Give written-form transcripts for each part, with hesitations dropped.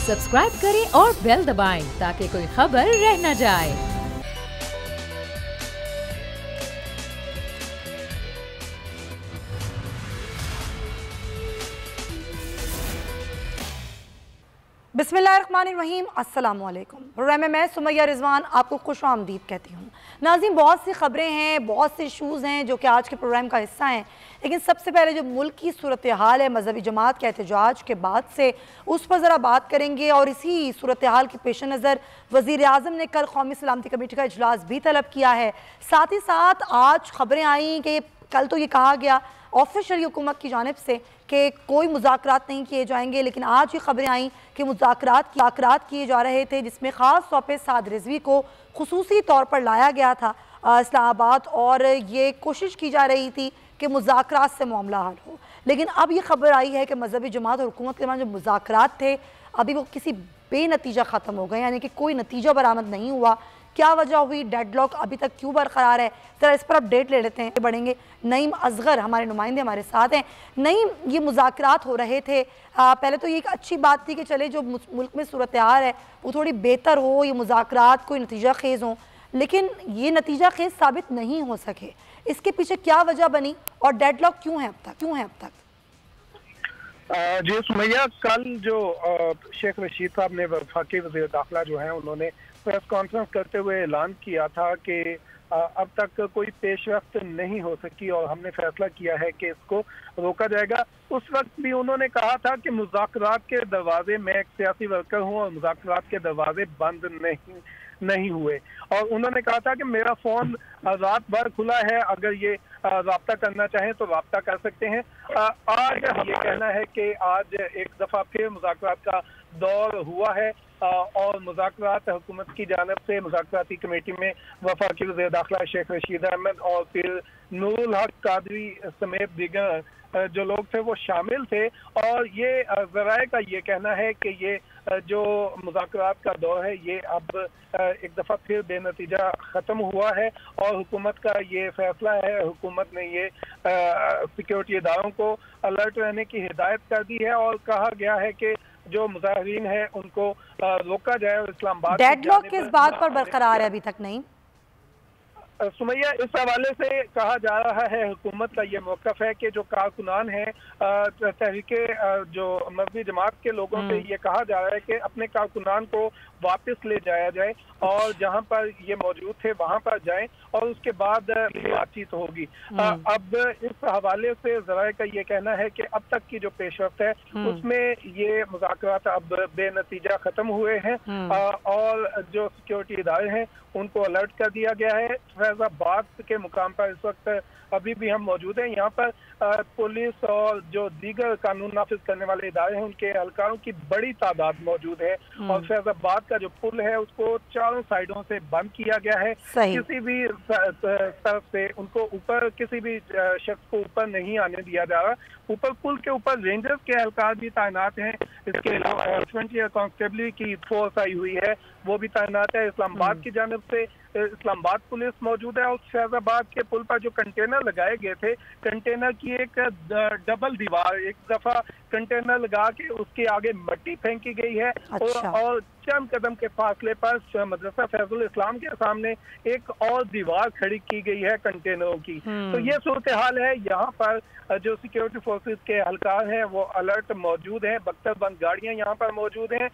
Subscribe करें और bell दबाएं ताकि कोई खबर रह न जाए। बिस्मिल्लाहिर्रहमानिर्रहीम, अस्सलाम वालेकुम। मैं सुमैया रिजवान आपको खुशामदीद कहती हूँ। नाज़रीन, बहुत सी ख़बरें हैं, बहुत से इशूज़ हैं जो कि आज के प्रोग्राम का हिस्सा हैं, लेकिन सबसे पहले जो मुल्क की सूरत हाल है मजहबी जमात के एहतजाज के बाद से, उस पर ज़रा बात करेंगे। और इसी सूरत हाल के पेश नज़र वज़ीर आज़म ने कल कौमी सलामती कमेटी का इजलास भी तलब किया है। साथ ही साथ आज ख़बरें आई कि कल तो ये कहा गया ऑफिशियल हुकूमत की जानिब से कि कोई मुज़ाकरात नहीं किए जाएंगे, लेकिन आज ये खबरें आई कि मुज़ाकरात किए जा रहे थे, जिसमें ख़ास तौर पर साद रिजवी को खुसूसी तौर पर लाया गया था इस्लामाबाद, और ये कोशिश की जा रही थी कि मुज़ाकरात से मामला हल हो। लेकिन अब ये खबर आई है कि मजहबी जमात और हुकूमत के दरमियान जो मुज़ाकरात थे अभी वो किसी बेनतीजा ख़त्म हो गए, यानी कि कोई नतीजा बरामद नहीं हुआ। क्या वजह हुई, डेडलॉक अभी तक क्यों बरकरार है, जरा इस पर अपडेट ले लेते हैं। बढ़ेंगे नईम असगर हमारे नुमाइंदे हमारे साथ हैं। नईम, ये मुज़ाकरात हो रहे थे, पहले तो ये एक अच्छी बात थी कि चले जो मुल्क में सूरत हाल है वो थोड़ी बेहतर हो, ये मुज़ाकरात कोई नतीजा खेज़ हों, लेकिन ये नतीजा खेज़ साबित नहीं हो सके। इसके पीछे क्या वजह बनी और डेडलॉक क्यों है अब तक? जी सुमैया, कल जो शेख रशीद साहब ने वफाकी वज़ीर दाखिला जो है उन्होंने प्रेस कॉन्फ्रेंस करते हुए ऐलान किया था कि अब तक कोई पेशरफ्त नहीं हो सकी और हमने फैसला किया है कि इसको रोका जाएगा। उस वक्त भी उन्होंने कहा था कि मुज़ाकरात के दरवाजे, मैं एक सियासी वर्कर हूँ और मुज़ाकरात के दरवाजे बंद नहीं हुए, और उन्होंने कहा था कि मेरा फ़ोन रात भर खुला है, अगर ये राब्ता करना चाहें तो राब्ता कर सकते हैं। आज ये कहना है कि आज एक दफ़ा फिर मुज़ाकरात का दौर हुआ है और मुज़ाकरात हुकूमत की जानिब से मुज़ाकराती कमेटी में वफाकी वज़ीर दाखिला शेख रशीद अहमद और फिर नूरुल हक कादरी समेत दीगर जो लोग थे वो शामिल थे। और ये ज़राए का ये कहना है कि ये जो मुज़ाकरात का दौर है ये अब एक दफ़ा फिर बेनतीजा ख़त्म हुआ है और हुकूमत का ये फैसला है, हुकूमत ने ये सिक्योरिटी इदारों को अलर्ट रहने की हिदायत कर दी है और कहा गया है कि जो मुजाहिरीन है उनको रोका जाए। और इस्लामाबाद डेडलॉक किस बात पर बरकरार है अभी तक? नहीं सुमैया, इस हवाले से कहा जा रहा है, हुकूमत का ये मौक़िफ़ है कि जो कारकुनान है तहरीके जो मजहबी जमात के लोगों से ये कहा जा रहा है कि अपने कारकुनान को वापस ले जाया जाए और जहां पर ये मौजूद थे वहां पर जाएं और उसके बाद बातचीत होगी। अब इस हवाले से ज़राए का ये कहना है कि अब तक की जो पेशरफ्त है उसमें ये मुज़ाकरात अब बेनतीजा ख़त्म हुए हैं और जो सिक्योरिटी इदारे हैं उनको अलर्ट कर दिया गया है। फैज़ाबाद के मुकाम पर इस वक्त अभी भी हम मौजूद हैं। यहाँ पर पुलिस और जो दीगर कानून नाफिज करने वाले इदारे हैं उनके एहलकारों की बड़ी तादाद मौजूद है और फैज़ाबाद का जो पुल है उसको चारों साइडों से बंद किया गया है। किसी भी तरफ से उनको ऊपर, किसी भी शख्स को ऊपर नहीं आने दिया जा रहा। ऊपर पुल के ऊपर रेंजर्स के एहलकार भी तैनात हैं, इसके अलावा फ्रंटियर कांस्टेबली की फोर्स आई हुई है वो भी तैनात है। इस्लामाबाद की जानिब से इस्लामाबाद पुलिस मौजूद है और फैज़ाबाद के पुल पर जो कंटेनर लगाए गए थे, कंटेनर की एक डबल दीवार, एक दफा कंटेनर लगा के उसके आगे मिट्टी फेंकी गई है। अच्छा। और चंद कदम के फासले पर मदरसा फैजुल इस्लाम के सामने एक और दीवार खड़ी की गई है कंटेनरों की। तो ये सूरत हाल है। यहाँ पर जो सिक्योरिटी फोर्सेस के एहलकार हैं वो अलर्ट मौजूद हैं, बख्तरबंद गाड़ियां यहाँ पर मौजूद हैं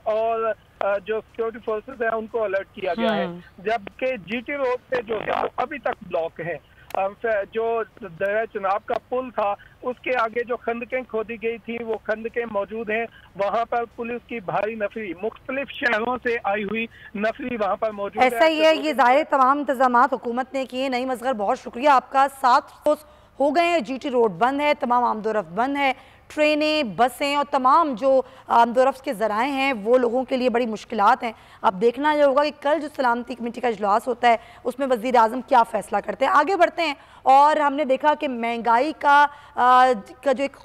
और जो सिक्योरिटी फोर्सेस हैं उनको अलर्ट किया गया है। जबकि जीटी रोड पे जो अभी तक ब्लॉक है, जो दरिया चनाब का पुल था उसके आगे जो खंदकें खोदी गई थी वो खंदकें मौजूद हैं। वहाँ पर पुलिस की भारी नफरी, मुख्तलिफ शहरों से आई हुई नफरी वहाँ पर मौजूद है। ऐसा ही है, ये ज़ाहिर तमाम इंतजाम हुकूमत ने किए। नईम असगर, बहुत शुक्रिया आपका। 7 हो गए हैं, जीटी रोड बंद है, तमाम आमदोरफ्त बंद है, ट्रेनें, बसें और तमाम जो आमदोरफ्त के ज़राए हैं वो लोगों के लिए बड़ी मुश्किलात हैं। अब देखना यह होगा कि कल जो सलामती कमेटी का इजलास होता है उसमें वज़ीर आज़म क्या फ़ैसला करते हैं। आगे बढ़ते हैं और हमने देखा कि महंगाई का जो एक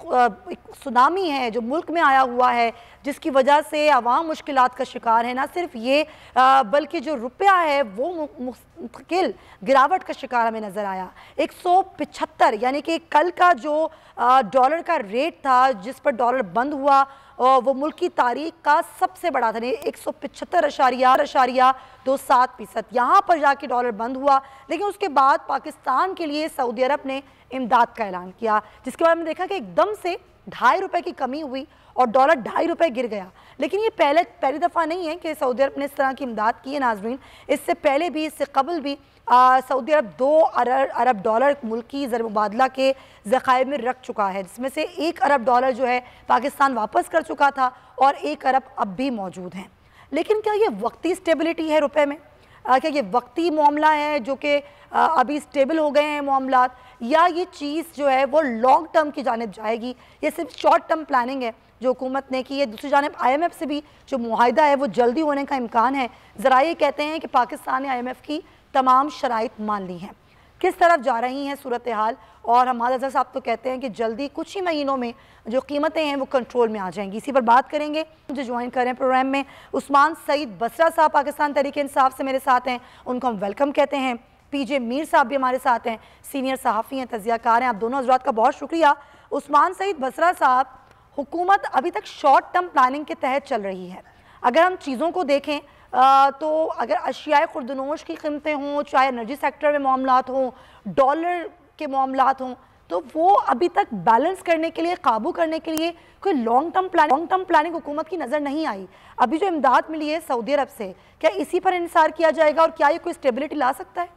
सुनामी है जो मुल्क में आया हुआ है, जिसकी वजह से आवाम मुश्किलात का शिकार है। ना सिर्फ ये बल्कि जो रुपया है वो मुस्तकिल गिरावट का शिकार हमें नज़र आया। 175 यानी कि कल का जो डॉलर का रेट था था जिस पर डॉलर बंद हुआ वो मुल्क की तारीख का सबसे बड़ा था, 175.27%। यहाँ पर जाके डॉलर बंद हुआ, लेकिन उसके बाद पाकिस्तान के लिए सऊदी अरब ने इमदाद का ऐलान किया, जिसके बाद में देखा कि एकदम से ₹2.5 की कमी हुई और डॉलर ₹2.5 गिर गया। लेकिन ये पहली दफ़ा नहीं है कि सऊदी अरब ने इस तरह की इमदाद की है नाजरीन। इससे पहले भी, इससे कबल भी सऊदी अरब 2 अरब डॉलर मुल्की ज़र मुबादला के ज़खायर में रख चुका है, जिसमें से $1 अरब जो है पाकिस्तान वापस कर चुका था और $1 अरब अब भी मौजूद हैं। लेकिन क्या ये वक्ती स्टेबिलिटी है रुपए में? क्या ये वक्ती मामला है जो कि अभी स्टेबल हो गए हैं मामलात, या ये चीज़ जो है वो लॉन्ग टर्म की जानिब जाएगी? ये सिर्फ शॉर्ट टर्म प्लानिंग है जो हुकूमत ने की है। दूसरी जानिब IMF से भी जो मुआहिदा है वो जल्दी होने का इम्कान है। ज़रा ये कहते हैं कि पाकिस्तान ने IMF की तमाम शराइत मान ली हैं। किस तरफ जा रही हैं सूरत हाल? और हमारे अज़हर साहब तो कहते हैं कि जल्दी कुछ ही महीनों में जो कीमतें हैं वो कंट्रोल में आ जाएंगी। इसी पर बात करेंगे। जो ज्वाइन करें प्रोग्राम में उस्मान सईद बसरा साहब पाकिस्तान तहरीक इंसाफ से मेरे साथ हैं, उनको हम वेलकम कहते हैं। PJ मीर साहब भी हमारे साथ हैं, सीनियर सहाफ़ी हैं, तज़ियाकार हैं। आप दोनों हज़रात का बहुत शुक्रिया। उस्मान सईद बसरा साहब, हुकूमत अभी तक शॉर्ट टर्म प्लानिंग के तहत चल रही है। अगर हम चीज़ों को देखें तो अगर अशियाए खुर्दनोश की कीमतें हों, चाहे एनर्जी सेक्टर में मामलात हों, डॉलर के मामलात हों, तो वो अभी तक बैलेंस करने के लिए, काबू करने के लिए कोई लॉन्ग टर्म प्लानिंग हुकूमत की नज़र नहीं आई। अभी जो इमदाद मिली है सऊदी अरब से, क्या इसी पर इंसार किया जाएगा और क्या ये कोई स्टेबिलिटी ला सकता है?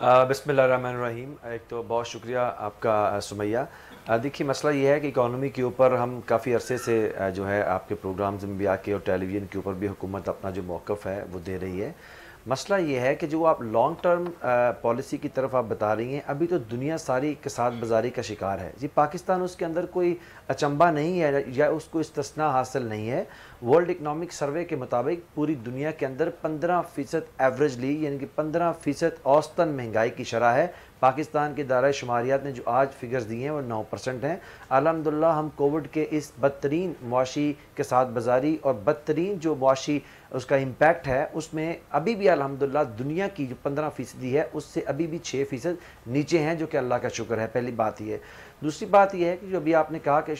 बिस्मिल्लाहिर्रहमानिर्रहीम। एक तो बहुत शुक्रिया आपका सुमैया। देखिए, मसला ये है कि इकॉनमी के ऊपर हम काफ़ी अरसे से जो है आपके प्रोग्राम्स में भी आके और टेलीविज़न के ऊपर भी हुकूमत अपना जो मौक़िफ़ है वो दे रही है। मसला ये है कि जो आप लॉन्ग टर्म पॉलिसी की तरफ आप बता रही हैं, अभी तो दुनिया सारी इक़्तिसाद बाज़ारी का शिकार है जी। पाकिस्तान उसके अंदर कोई अचंबा नहीं है या उसको इस्तिस्ना हासिल नहीं है। वर्ल्ड इकनॉमिक सर्वे के मुताबिक पूरी दुनिया के अंदर 15% एवरेजली, यानी कि 15% औसतन महंगाई की शरह है। पाकिस्तान के दायरा शुमारियात ने जो आज फिगर्स दिए हैं वो 9% हैं। अल्हम्दुलिल्लाह हम कोविड के इस बदतरीन मुआशी के साथ बाज़ारी और बदतरीन जो मुआशी उसका इम्पैक्ट है उसमें अभी भी अल्हम्दुलिल्लाह दुनिया की जो 15% है उससे अभी भी 6% नीचे हैं, जो कि अल्लाह का शुक्र है। पहली बात ये है। दूसरी बात यह है कि जो अभी आपने कहा कि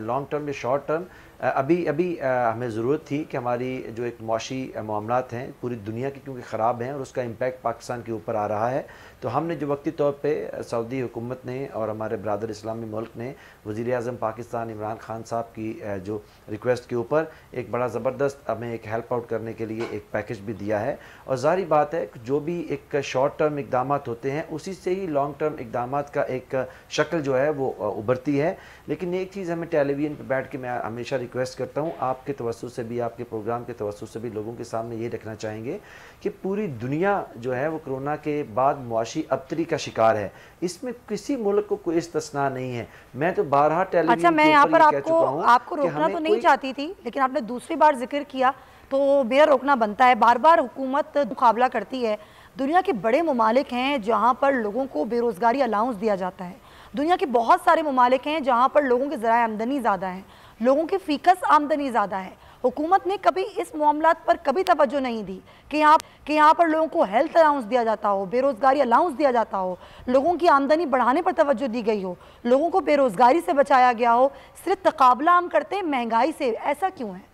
लॉन्ग टर्म या शॉर्ट टर्म, अभी हमें ज़रूरत थी कि हमारी जो एक मुआशी मामलात हैं पूरी दुनिया की क्योंकि ख़राब हैं और उसका इम्पैक्ट पाकिस्तान के ऊपर आ रहा है, तो हमने जो वक्ती तौर पे सऊदी हुकूमत ने और हमारे ब्रादर इस्लामी मुल्क ने वज़ीर आज़म पाकिस्तान इमरान खान साहब की जो रिक्वेस्ट के ऊपर एक बड़ा ज़बरदस्त हमें एक हेल्प आउट करने के लिए एक पैकेज भी दिया है। और ज़ाहिर बात है जो भी एक शॉर्ट टर्म इकदाम होते हैं उसी से ही लॉन्ग टर्म इकदाम का एक शक्ल जो है वो उभरती है। लेकिन एक चीज़ हमें टेलीविज़न पर बैठ के मैं हमेशा रिक्वेस्ट करता हूँ, आपके तवज्जुह से भी, आपके प्रोग्राम के तवज्जुह से भी लोगों के सामने ये रखना चाहेंगे कि पूरी दुनिया जो है वो कोरोना के बाद मुआशी अबतरी का शिकार है। इसमें किसी मुल्क को कोई इस्तिस्ना नहीं है। मैं तो बारहा टेलीविज़न अच्छा, मैं यहाँ पर आपको कि रोकना तो नहीं चाहती थी, लेकिन आपने दूसरी बार जिक्र किया तो मेरा रोकना बनता है। बार बार हुकूमत मुकाबला करती है। दुनिया के बड़े ममालिक हैं जहाँ पर लोगों को बेरोज़गारी अलाउंस दिया जाता है। दुनिया के बहुत सारे ममालिक हैं जहाँ पर लोगों के ज़राए आमदनी ज़्यादा है, लोगों की फ़ीकस आमदनी ज़्यादा है। हुकूमत ने कभी इस मामलात पर कभी तवज्जो नहीं दी कि यहाँ पर लोगों को हेल्थ अलाउंस दिया जाता हो, बेरोज़गारी अलाउंस दिया जाता हो, लोगों की आमदनी बढ़ाने पर तवज्जो दी गई हो, लोगों को बेरोज़गारी से बचाया गया हो। सिर्फ तकाबला हम करते हैं महंगाई से, ऐसा क्यों है?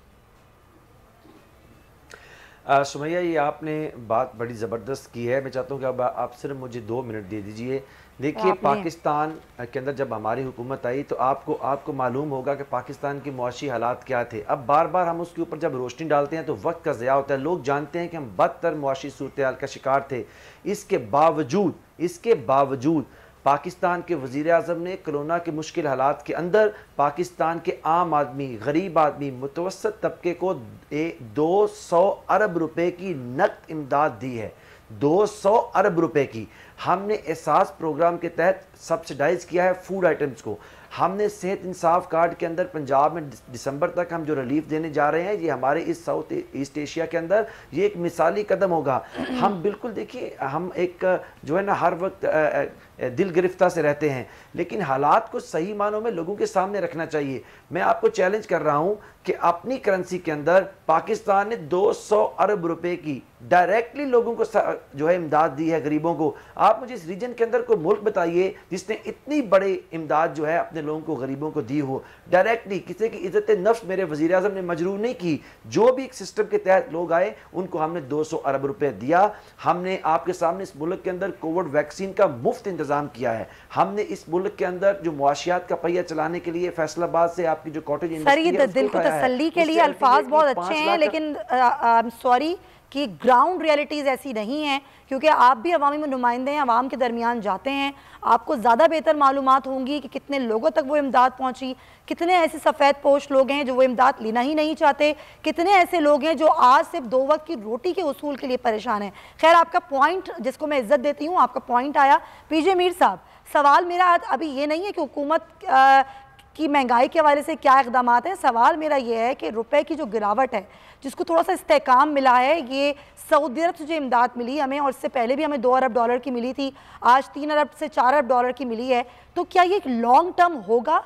सुमैया, ये आपने बात बड़ी ज़बरदस्त की है। मैं चाहता हूँ कि अब आप सिर्फ मुझे 2 मिनट दे दीजिए। देखिए, पाकिस्तान के अंदर जब हमारी हुकूमत आई तो आपको मालूम होगा कि पाकिस्तान के मुआशी हालात क्या थे। अब बार बार हम उसके ऊपर जब रोशनी डालते हैं तो वक्त का ज़िया होता है। लोग जानते हैं कि हम बदतर मुआशी सूरत हाल का शिकार थे। इसके बावजूद पाकिस्तान के वज़ीर आज़म ने कोरोना के मुश्किल हालात के अंदर पाकिस्तान के आम आदमी, गरीब आदमी, मुतवस्सत तबके को 200 अरब रुपए की नकद इमदाद दी है। 200 अरब रुपए की। हमने एहसास प्रोग्राम के तहत सब्सिडाइज किया है फूड आइटम्स को। हमने सेहत इंसाफ कार्ड के अंदर पंजाब में दिसंबर तक हम जो रिलीफ देने जा रहे हैं, ये हमारे इस साउथ ईस्ट एशिया के अंदर ये एक मिसाली कदम होगा। हम बिल्कुल देखिए, हम एक जो है ना हर वक्त दिल गिरफ्तार से रहते हैं, लेकिन हालात को सही मानों में लोगों के सामने रखना चाहिए। मैं आपको चैलेंज कर रहा हूं कि अपनी करेंसी के अंदर पाकिस्तान ने 200 अरब रुपए की डायरेक्टली लोगों को जो है इमदाद दी है, गरीबों को। आप मुझे इस रीजन के अंदर कोई मुल्क बताइए जिसने इतनी बड़ी इमदाद जो है अपने लोगों को, गरीबों को दी हो डायरेक्टली। किसी की इज्जत नफ्स मेरे वज़ीर आज़म ने मजरूह नहीं की। जो भी एक सिस्टम के तहत लोग आए उनको हमने 200 अरब रुपए दिया। हमने आपके सामने इस मुल्क के अंदर कोविड वैक्सीन का मुफ्त इंतजाम किया है। हमने इस मुल्क के अंदर जो मुआशियात का पहिया चलाने के लिए फैसलाबाद से आपकी जो कॉटेज दिल को तसल्ली के लिए अल्फाज बहुत अच्छे हैं, लेकिन सॉरी कि ग्राउंड रियलिटीज़ ऐसी नहीं हैं, क्योंकि आप भी अवामी में नुमाइंदे हैं, अवाम के दरमियान जाते हैं, आपको ज़्यादा बेहतर मालूमात होंगी कि कितने लोगों तक वो इमदाद पहुंची, कितने ऐसे सफ़ेद पोश लोग हैं जो वो इमदाद लेना ही नहीं चाहते, कितने ऐसे लोग हैं जो आज सिर्फ 2 वक्त की रोटी के उसूल के लिए परेशान हैं। खैर, आपका पॉइंट, जिसको मैं इज्जत देती हूँ, आपका पॉइंट आया। पीजे मीर साहब, सवाल मेरा अभी ये नहीं है कि हुकूमत की महंगाई के हवाले से क्या इक़दाम हैं। सवाल मेरा ये है कि रुपए की जो गिरावट है, जिसको थोड़ा सा इस्तेहकाम मिला है, ये सऊदी अरब से जो इमदाद मिली हमें, और इससे पहले भी हमें 2 अरब डॉलर की मिली थी, आज 3 अरब से 4 अरब डॉलर की मिली है, तो क्या ये एक लॉन्ग टर्म होगा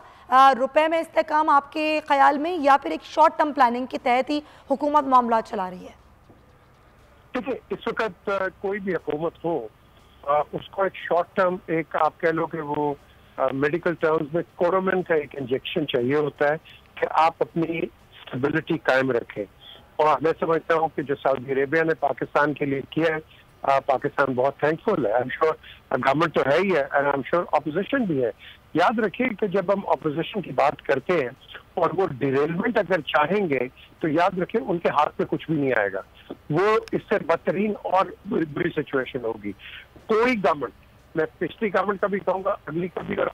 रुपए में इस्तेहकाम आपके ख्याल में, या फिर एक शॉर्ट टर्म प्लानिंग के तहत ही हुकूमत मामला चला रही है? देखिए, इस वक्त कोई भी हुकूमत हो, उसको एक शॉर्ट टर्म, एक आप कह लो कि वो मेडिकल टर्म्स में कोरोमन का एक इंजेक्शन चाहिए होता है कि आप अपनी स्टेबिलिटी कायम रखें। और मैं समझता हूँ कि जो सऊदी अरेबिया ने पाकिस्तान के लिए किया है, पाकिस्तान बहुत थैंकफुल है। आई एम श्योर गवर्नमेंट तो है ही है, and I am sure opposition भी है। याद रखिए कि जब हम अपोजिशन की बात करते हैं और वो डिरेलमेंट अगर चाहेंगे, तो याद रखिए उनके हाथ में कुछ भी नहीं आएगा, वो इससे बदतरीन और बुरी सिचुएशन होगी। कोई गवर्नमेंट, मैं पिछली गवर्नमेंट का भी कहूँगा, अगली का भी, और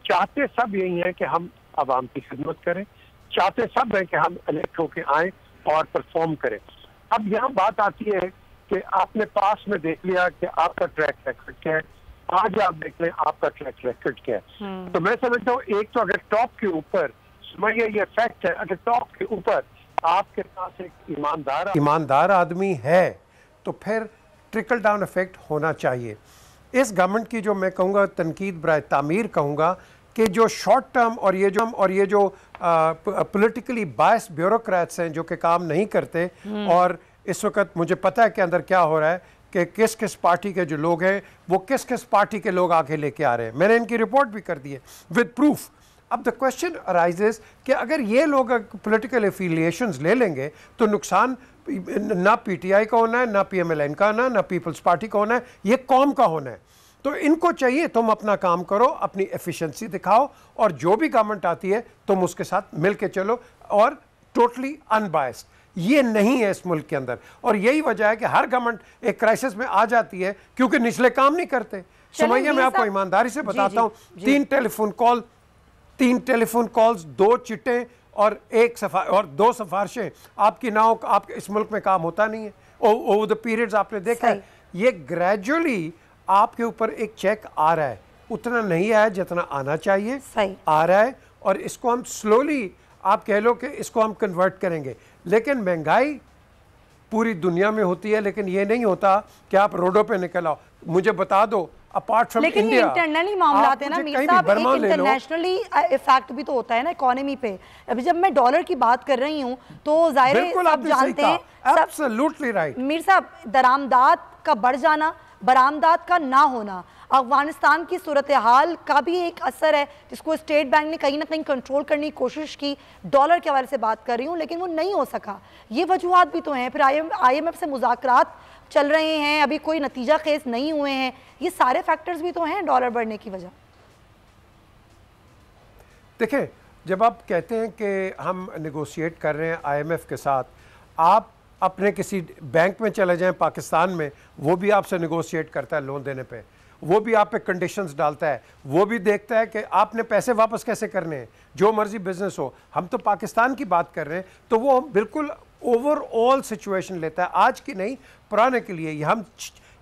चाहते सब यही है कि हम आवाम की खिदमत करें, चाहते सब है कि हम इलेक्ट होके आए और परफॉर्म करें। अब यहाँ बात आती है कि आपने पास में देख लिया कि आपका ट्रैक रिकॉर्ड क्या है, आज आप देख लें आपका ट्रैक रिकॉर्ड क्या है। तो मैं समझता हूँ, एक तो अगर टॉप के ऊपर, ये फैक्ट है, अगर टॉप के ऊपर आपके पास एक ईमानदार आदमी है, तो फिर ट्रिकल डाउन इफेक्ट होना चाहिए। इस गवर्नमेंट की जो मैं कहूँगा तनकीद बराए तामीर कहूँगा कि जो शॉर्ट टर्म और ये जो पॉलिटिकली बायस ब्यूरोक्रेट्स हैं जो कि काम नहीं करते, और इस वक्त मुझे पता है कि अंदर क्या हो रहा है कि किस किस पार्टी के जो लोग हैं वो किस किस पार्टी के लोग आगे लेके आ रहे हैं। मैंने इनकी रिपोर्ट भी कर दी है विद प्रूफ। अब द क्वेश्चन अराइजेस कि अगर ये लोग पॉलिटिकल एफिलिएशंस ले लेंगे तो नुकसान ना पीटीआई का होना है, ना पीएमएलएन का होना है, ना पीपल्स पार्टी का होना है, ये कौम का होना है। तो इनको चाहिए तुम अपना काम करो, अपनी एफिशिएंसी दिखाओ, और जो भी गवर्नमेंट आती है तुम उसके साथ मिल के चलो, और टोटली अनबायस्ड। ये नहीं है इस मुल्क के अंदर, और यही वजह है कि हर गवर्नमेंट एक क्राइसिस में आ जाती है क्योंकि निचले काम नहीं करते। सुमैया, मैं आपको ईमानदारी से बताता हूँ, 3 टेलीफोन कॉल्स, 2 चिट्टे और 2 सिफारिशें, आपकी नाव, आपके इस मुल्क में काम होता नहीं है। ओवर द पीरियड्स आपने देखा है, ये ग्रेजुअली आपके ऊपर एक चेक आ रहा है, उतना नहीं आया जितना आना चाहिए, आ रहा है, और इसको हम स्लोली, आप कह लो कि इसको हम कन्वर्ट करेंगे। लेकिन महंगाई पूरी दुनिया में होती है, लेकिन ये नहीं होता कि आप रोडों पे निकल आओ। मुझे बता दो, अपार्ट फ्रॉम इंडिया, लेकिन ये इंटरनली मामला है ना मीर साहब, एक इंटरनेशनली इफेक्ट भी तो होता है ना इकोनॉमी पे। अभी जब मैं डॉलर की बात कर रही हूँ तो जाहिर है आप जानते हैं, एब्सोल्युटली राइट मीर साहब, दरामदाद का बढ़ जाना, बरामदाद का ना होना, अफगानिस्तान की सूरत हाल का भी एक असर है, जिसको स्टेट बैंक ने कहीं ना कहीं कंट्रोल करने की कोशिश की। डॉलर के हवाले से बात कर रही हूँ, लेकिन वो नहीं हो सका। ये वजूहात भी तो हैं। फिर IMF से मुज़ाकरात चल रहे हैं, अभी कोई नतीजा खेज नहीं हुए हैं। ये सारे फैक्टर्स भी तो हैं डॉलर बढ़ने की वजह। देखिए, जब आप कहते हैं कि हम नेगोशिएट कर रहे हैं IMF के साथ, आप अपने किसी बैंक में चले जाएं पाकिस्तान में, वो भी आपसे नेगोशिएट करता है लोन देने पे, वो भी आप पे कंडीशंस डालता है, वो भी देखता है कि आपने पैसे वापस कैसे करने हैं, जो मर्जी बिजनेस हो। हम तो पाकिस्तान की बात कर रहे हैं, तो वो बिल्कुल ओवरऑल सिचुएशन लेता है, आज की नहीं पुराने के लिए। हम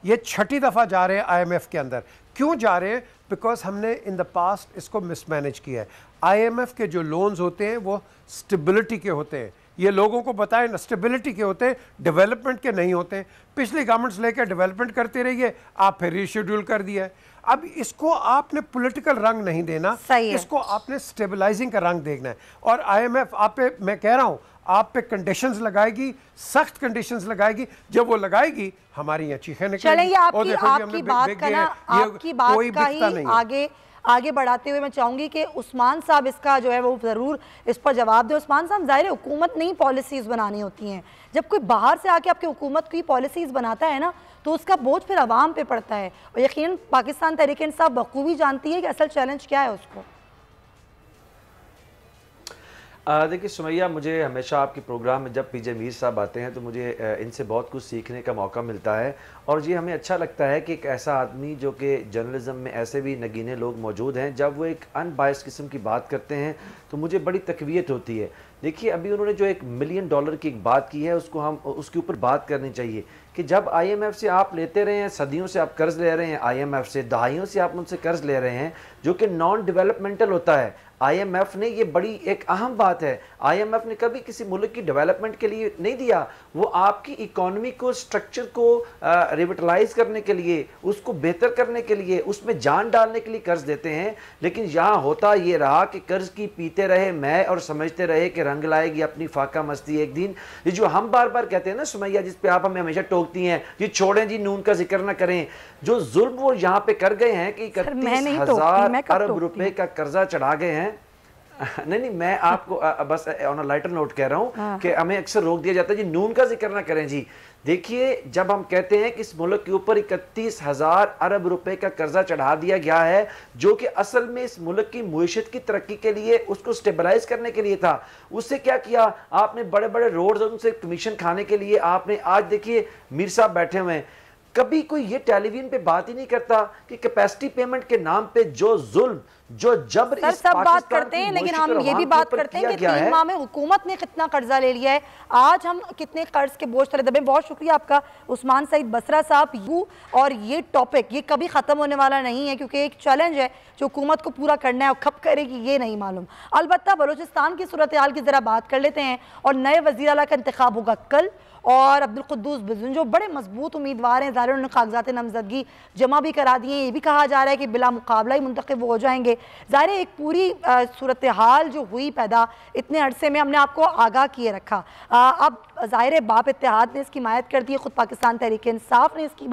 ये 6ठी दफ़ा जा रहे हैं IMF के अंदर। क्यों जा रहे हैं? बिकॉज हमने इन द पास्ट इसको मिसमैनेज किया है। IMF के जो लोन्स होते हैं वो स्टेबिलिटी के होते हैं, ये लोगों को बताएं ना, स्टेबिलिटी के होते हैं, डेवलपमेंट के नहीं होते हैं। पिछली गवर्नमेंट्स लेकर डेवलपमेंट करते रहिए, आप फिर रीशेड्यूल कर दिया है। अब इसको आपने पॉलिटिकल रंग नहीं देना, इसको आपने स्टेबलाइजिंग का रंग देखना है। और IMF आप पे, मैं कह रहा हूं, आप पे कंडीशंस लगाएगी, सख्त कंडीशंस लगाएगी। जब वो लगाएगी हमारी यहाँ चीखें निकलेंगी। आपकी बात का ही आगे बढ़ाते हुए मैं चाहूंगी कि उस्मान साहब इसका जो है वो जरूर इस पर जवाब दे। उस्मान साहब, जाहिर है हुकूमत नहीं पॉलिसीज बनानी होती हैं, जब कोई बाहर से आके आपकी हुकूमत की पॉलिसीज बनाता है ना तो उसका बोझ फिर आवाम पे पड़ता है। और यकीनन पाकिस्तान तहरीक इंसाफ बखूबी जानती है कि असल चैलेंज क्या है उसको। देखिए सुमैया, मुझे हमेशा आपके प्रोग्राम में जब पीजे मीर साहब आते हैं तो मुझे इनसे बहुत कुछ सीखने का मौका मिलता है। और ये हमें अच्छा लगता है कि एक ऐसा आदमी जो कि जर्नलिज्म में ऐसे भी नगीने लोग मौजूद हैं, जब वो एक अनबायस्ड किस्म की बात करते हैं तो मुझे बड़ी तकवीयत होती है। देखिए अभी उन्होंने जो $1 मिलियन की एक बात की है, उसको हम उसके ऊपर बात करनी चाहिए कि जब IMF से आप लेते रहे हैं, सदियों से आप कर्ज ले रहे हैं, IMF से दहाइयों से आप उनसे कर्ज ले रहे हैं जो कि नॉन डेवलपमेंटल होता है। IMF ने, ये बड़ी एक अहम बात है, IMF ने कभी किसी मुल्क की डेवलपमेंट के लिए नहीं दिया, वो आपकी इकोनॉमी को, स्ट्रक्चर को रिविटलाइज करने के लिए, उसको बेहतर करने के लिए, उसमें जान डालने के लिए कर्ज देते हैं। लेकिन यहाँ होता ये रहा कि कर्ज की पीते रहे मैं और समझते रहे कि रंग लाएगी अपनी फाका मस्ती एक दिन। ये जो हम बार बार कहते हैं ना सुमैया, जिस पे आप हमें हमेशा टोकती हैं, ये छोड़ें जी, नून का जिक्र ना करें, जो जुल्म वो यहाँ पे कर गए हैं कि 31,000 अरब रुपए का कर्जा चढ़ा गए हैं। नहीं, मैं आपको बस ऑन अ लाइटर नोट कह रहा हूं कि हमें अक्सर रोक दिया जाता है जी, नून का जिक्र ना करें जी। देखिए जब हम कहते हैं कि इस मुल्क के ऊपर 31,000 अरब रुपए का कर्जा चढ़ा दिया गया है, जो कि असल में इस मुल्क की मुईशत की तरक्की के लिए, उसको स्टेबलाइज करने के लिए था, उससे क्या किया आपने? बड़े बड़े रोड्स उनसे कमीशन खाने के लिए आपने, आज देखिए मीर साहब बैठे हुए हैं, कभी कोई ये टेलीविजन पे बात ही नहीं करता कि कैपेसिटी पेमेंट के नाम पे जो जुल्म, जो जबर इस सब बात करते हैं, लेकिन हम ये भी बात करते हैं कि 3 माह में हुकूमत ने कितना कर्जा ले लिया है, आज हम कितने कर्ज के बोझ तले दबे। बहुत शुक्रिया आपका उस्मान सईद बसरा साहब। और ये टॉपिक ये कभी खत्म होने वाला नहीं है, क्योंकि एक चैलेंज है जो हुकूमत को पूरा करना है, और कब करेगी ये नहीं मालूम। अलबत्ता बलूचिस्तान की सूरत हाल की जरा बात कर लेते हैं। और नए वज़ीर आला का इंतखाब होगा कल, और अब्दुल कुद्दूस बिजुन जो बड़े मजबूत उम्मीदवार हैं, ज़ाहिर उन्होंने कागजात नामजदगी जमा भी करा दिए हैं। ये भी कहा जा रहा है कि बिला मुकाबला ही मुंतखब हो जाएंगे। ज़ाहिर एक पूरी सूरत हाल जो हुई पैदा इतने अरसे में, हमने आपको आगाह किए रखा। अब ज़ाहिर बाप इत्तेहाद ने इसकी हिमायत कर दी है, ख़ुद पाकिस्तान तहरीक इंसाफ ने इसकी